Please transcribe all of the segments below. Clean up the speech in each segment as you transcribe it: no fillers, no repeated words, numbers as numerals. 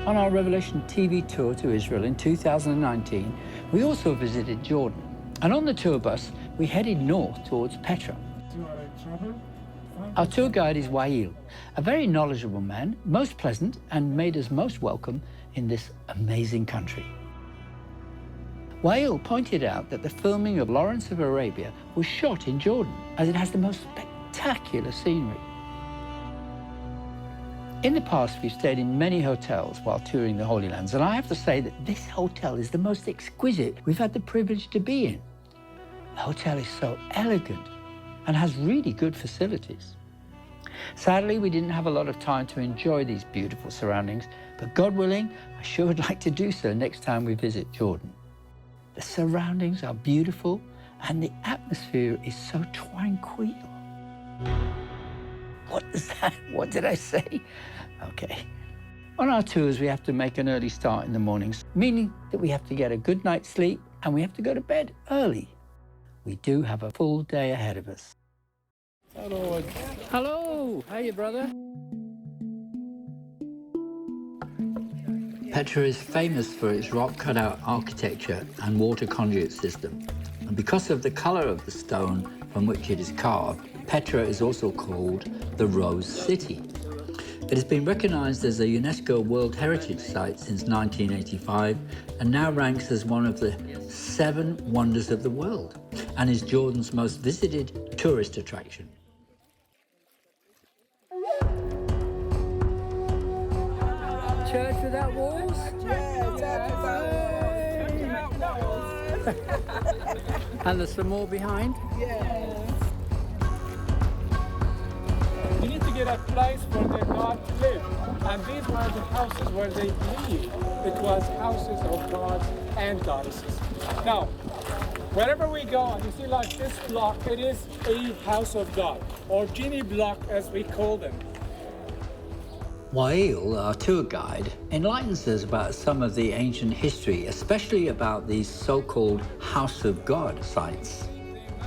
On our Revelation TV tour to Israel in 2019, we also visited Jordan. And on the tour bus, we headed north towards Petra. Our tour guide is Wael, a very knowledgeable man, most pleasant, and made us most welcome in this amazing country. Wael pointed out that the filming of Lawrence of Arabia was shot in Jordan, as it has the most spectacular scenery. In the past, we've stayed in many hotels while touring the Holy Lands, and I have to say that this hotel is the most exquisite we've had the privilege to be in. The hotel is so elegant and has really good facilities. Sadly, we didn't have a lot of time to enjoy these beautiful surroundings, but God willing, I sure would like to do so next time we visit Jordan. The surroundings are beautiful and the atmosphere is so tranquil. What did I say? Okay. On our tours, we have to make an early start in the mornings, meaning that we have to get a good night's sleep and we have to go to bed early. We do have a full day ahead of us. Hello. Hello. How are you, brother? Petra is famous for its rock-cut-out architecture and water conduit system. And because of the color of the stone from which it is carved, Petra is also called the Rose City. It has been recognized as a UNESCO World Heritage Site since 1985 and now ranks as one of the 7 wonders of the world and is Jordan's most visited tourist attraction. Church without walls? And there's some more behind? You need to get a place for the God to live. And these were the houses where they lived. It was houses of gods and goddesses. Now, wherever we go, and you see like this block, it is a house of God, or genie block as we call them. Wael, our tour guide, enlightens us about some of the ancient history, especially about these so-called House of God sites.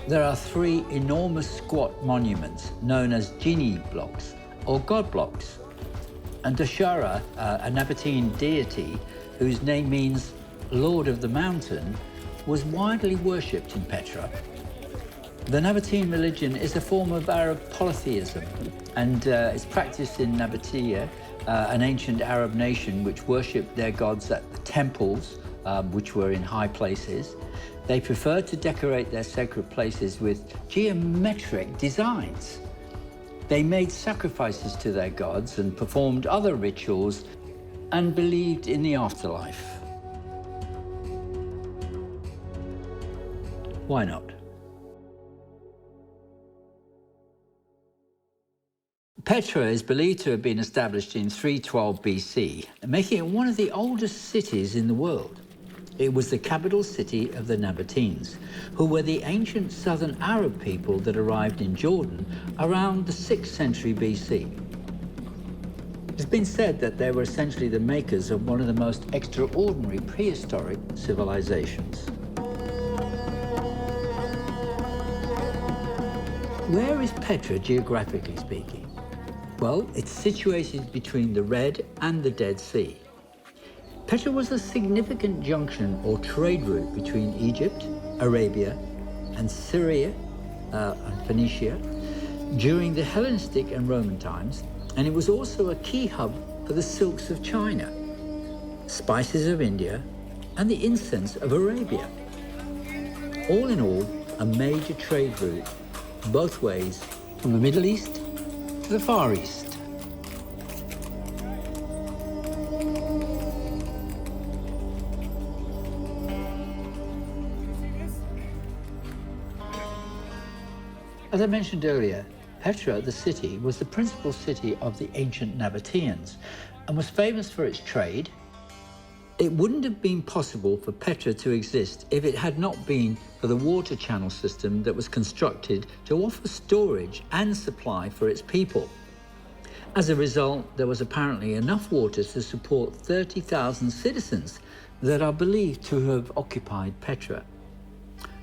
There are 3 enormous squat monuments known as genie blocks or god blocks. And Dashara, a Nabataean deity whose name means Lord of the Mountain, was widely worshipped in Petra. The Nabataean religion is a form of Arab polytheism and is practiced in Nabataea, an ancient Arab nation which worshipped their gods at the temples, which were in high places. They preferred to decorate their sacred places with geometric designs. They made sacrifices to their gods and performed other rituals and believed in the afterlife. Why not? Petra is believed to have been established in 312 BC, making it one of the oldest cities in the world. It was the capital city of the Nabataeans, who were the ancient southern Arab people that arrived in Jordan around the 6th century BC. It's been said that they were essentially the makers of one of the most extraordinary prehistoric civilizations. Where is Petra geographically speaking? Well, it's situated between the Red and the Dead Sea. Petra was a significant junction or trade route between Egypt, Arabia, and Syria and Phoenicia during the Hellenistic and Roman times, and it was also a key hub for the silks of China, spices of India, and the incense of Arabia. All in all, a major trade route both ways from the Middle East to the Far East. As I mentioned earlier, Petra, the city, was the principal city of the ancient Nabataeans and was famous for its trade. It wouldn't have been possible for Petra to exist if it had not been for the water channel system that was constructed to offer storage and supply for its people. As a result, there was apparently enough water to support 30,000 citizens that are believed to have occupied Petra.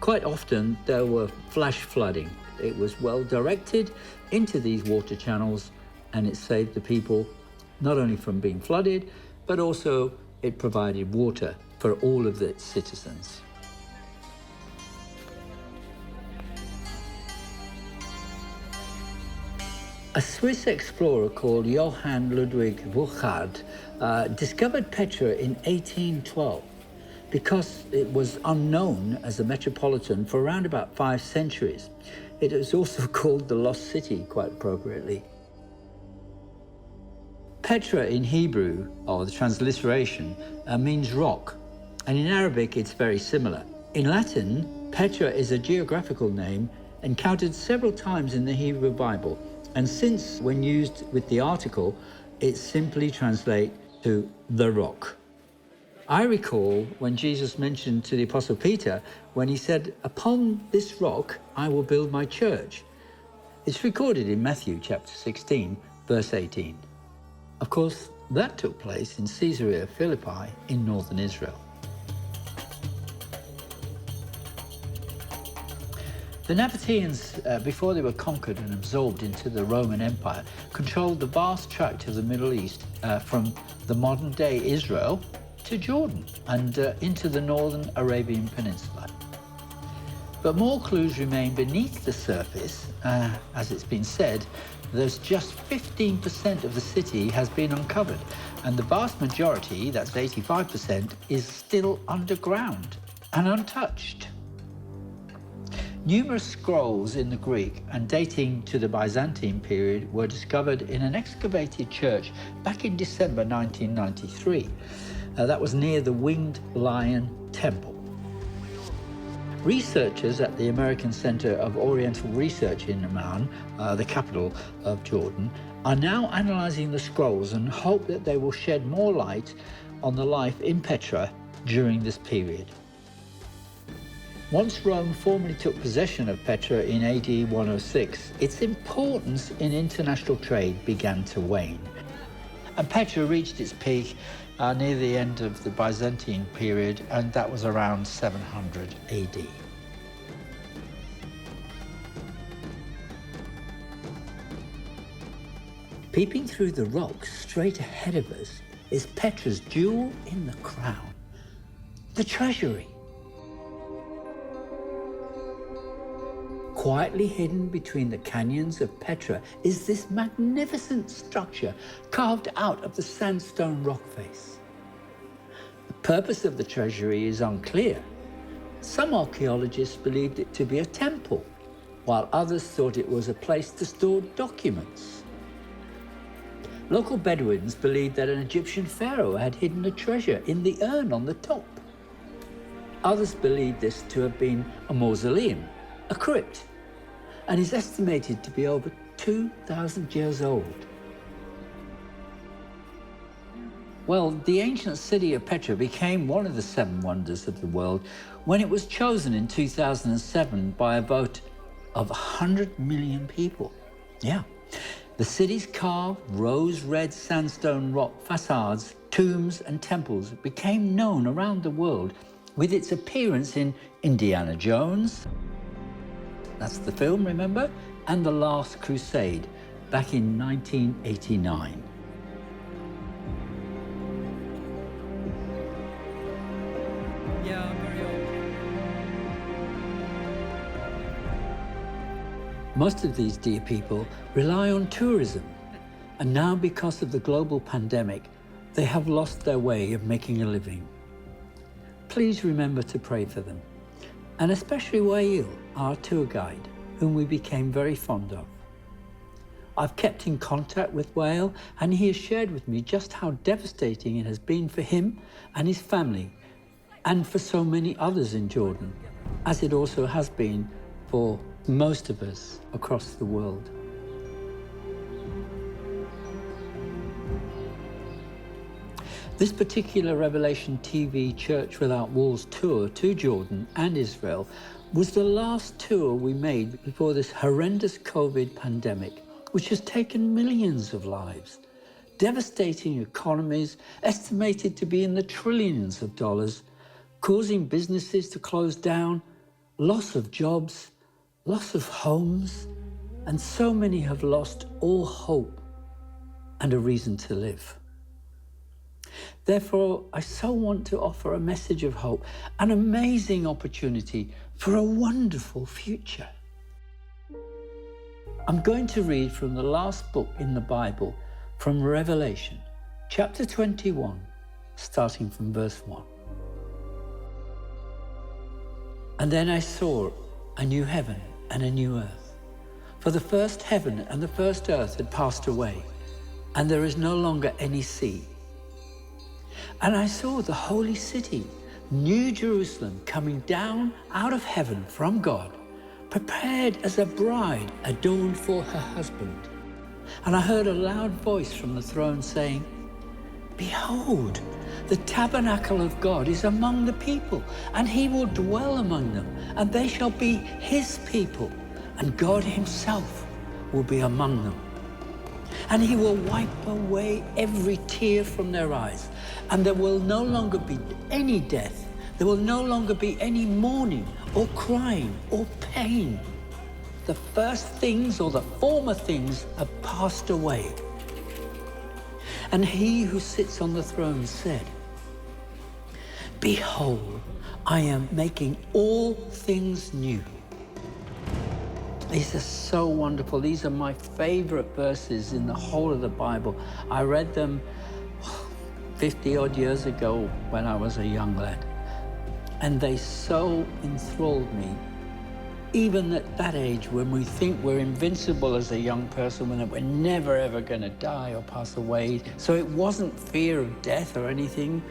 Quite often, there were flash flooding. It was well directed into these water channels, and it saved the people not only from being flooded, but also it provided water for all of its citizens. A Swiss explorer called Johann Ludwig Burchard discovered Petra in 1812. Because it was unknown as a metropolitan for around about 5 centuries. It is also called the Lost City, quite appropriately. Petra in Hebrew, or the transliteration, means rock, and in Arabic it's very similar. In Latin, Petra is a geographical name encountered several times in the Hebrew Bible, and since when used with the article, it simply translates to the rock. I recall when Jesus mentioned to the Apostle Peter, when he said, "Upon this rock I will build my church." It's recorded in Matthew chapter 16, verse 18. Of course, that took place in Caesarea Philippi in northern Israel. The Nabataeans, before they were conquered and absorbed into the Roman Empire, controlled the vast tract of the Middle East from the modern-day Israel to Jordan and into the northern Arabian Peninsula. But more clues remain beneath the surface. As it's been said, there's just 15% of the city has been uncovered, and the vast majority, that's 85%, is still underground and untouched. Numerous scrolls in the Greek and dating to the Byzantine period were discovered in an excavated church back in December 1993. That was near the Winged Lion Temple. Researchers at the American Center of Oriental Research in Amman, the capital of Jordan, are now analyzing the scrolls and hope that they will shed more light on the life in Petra during this period. Once Rome formally took possession of Petra in AD 106, its importance in international trade began to wane. And Petra reached its peak near the end of the Byzantine period, and that was around 700 AD. Peeping through the rocks straight ahead of us is Petra's jewel in the crown, the treasury. Quietly hidden between the canyons of Petra is this magnificent structure carved out of the sandstone rock face. The purpose of the treasury is unclear. Some archaeologists believed it to be a temple, while others thought it was a place to store documents. Local Bedouins believed that an Egyptian pharaoh had hidden a treasure in the urn on the top. Others believed this to have been a mausoleum, a crypt, and is estimated to be over 2,000 years old. Well, the ancient city of Petra became one of the 7 wonders of the world when it was chosen in 2007 by a vote of 100 million people. Yeah. The city's carved rose-red sandstone rock facades, tombs and temples became known around the world with its appearance in Indiana Jones, that's the film, remember? And The Last Crusade, back in 1989. Yeah, I'm very old. Most of these dear people rely on tourism, and now because of the global pandemic, they have lost their way of making a living. Please remember to pray for them, and especially Wael, our tour guide, whom we became very fond of. I've kept in contact with Wael, and he has shared with me just how devastating it has been for him and his family, and for so many others in Jordan, as it also has been for most of us across the world. This particular Revelation TV Church Without Walls tour to Jordan and Israel was the last tour we made before this horrendous COVID pandemic, which has taken millions of lives, devastating economies estimated to be in the trillions of dollars, causing businesses to close down, loss of jobs, loss of homes, and so many have lost all hope and a reason to live. Therefore, I so want to offer a message of hope, an amazing opportunity for a wonderful future. I'm going to read from the last book in the Bible, from Revelation, chapter 21, starting from verse 1. And then I saw a new heaven and a new earth. For the first heaven and the first earth had passed away, and there is no longer any sea. And I saw the holy city, New Jerusalem, coming down out of heaven from God, prepared as a bride adorned for her husband. And I heard a loud voice from the throne saying, Behold, the tabernacle of God is among the people, and he will dwell among them, and they shall be his people, and God himself will be among them. And he will wipe away every tear from their eyes, and there will no longer be any death. There will no longer be any mourning or crying or pain. The first things or the former things have passed away. And he who sits on the throne said, Behold, I am making all things new. These are so wonderful. These are my favorite verses in the whole of the Bible. I read them 50 odd years ago when I was a young lad. And they so enthralled me, even at that age when we think we're invincible as a young person, when we're never ever going to die or pass away. So it wasn't fear of death or anything,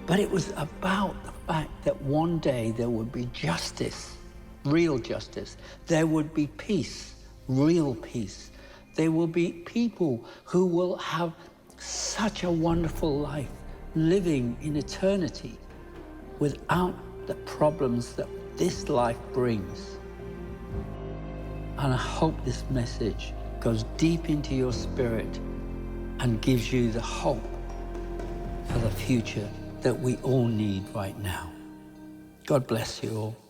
but it was about the fact that one day there would be justice, real justice. There would be peace, real peace. There will be people who will have such a wonderful life, living in eternity, without the problems that this life brings. And I hope this message goes deep into your spirit and gives you the hope for the future that we all need right now. God bless you all.